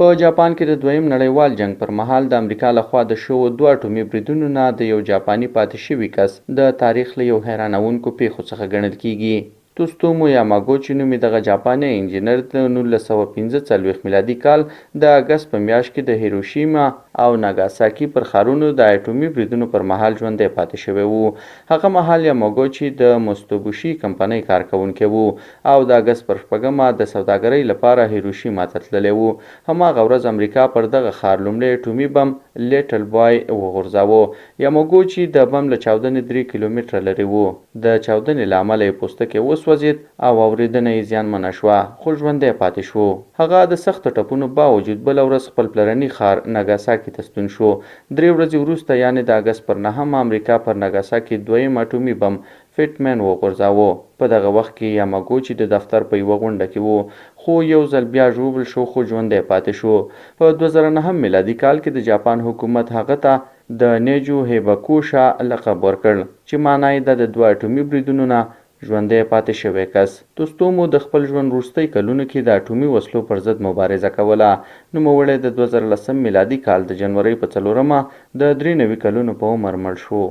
په جاپان کې د دویم نړیوال جنگ پر مهال د امریکا لخوا د شوو 2 اټومي بریدونو نه د یو جاپاني پاتې شوي کس د تاریخ له یو حیرانونکو پیښو څخه ګڼل کیږي. توستومو یاماګوچي نومې دغه جاپاني انجینر د 1945 میلادي کال د اګست په میاشت کې د هیروشیما او ناګاساکي پر ښارونو د اټومي بریدونو پر مهال ژوندی پاتې شوی و. هغه مهال یاماګوچي د مستوبوشي کمپنۍ کارکونکی و او د اګست پر 8مه د سوداګرۍ لپاره هیروشیما ته تللی و. هماغه ورځ امریکا پر دغه ښار لومړی اټومي بم لیټل بای وغورځاوه. یاماګوچي د بم له چاودنې 3 کیلومتره لرې و. د چاودنې له امله یې پوستکی وسوځېد او اورېدنه یې زیانمنه شوه، خو ژوندی پاتې شو. هغه د سختو ټپونو باوجود بله ورځ خپل پلرني ښار ناګاساکي ته ستون شو. 3 ورځې وروسته یعنې د اګست پر 9مه امریکا پر ناګاساکي دویم اټومي بم فټمن وغورځاوه. په دغه وخت کې یاماګوچي د دفتر په یوه غونډه کې و، خو یو ځل بیا ژوبل شو خو ژوندی پاتې شو. په 2009 میلادي کال کې د جاپان حکومت هغه ته د نیجو هیباکوشا لقب ورکړ چې معنی یې د 2 اټومي بریدونو نه ژوندی پاتې شوی کس. توستومو د خپل ژوند وروستۍ کلونو کې د اټومي وسلو پر ضد مبارزه کوله. نوموړی د 2010 میلادي کال د جنورۍ په 4مه د 93 کلونو په عمر مړ شو.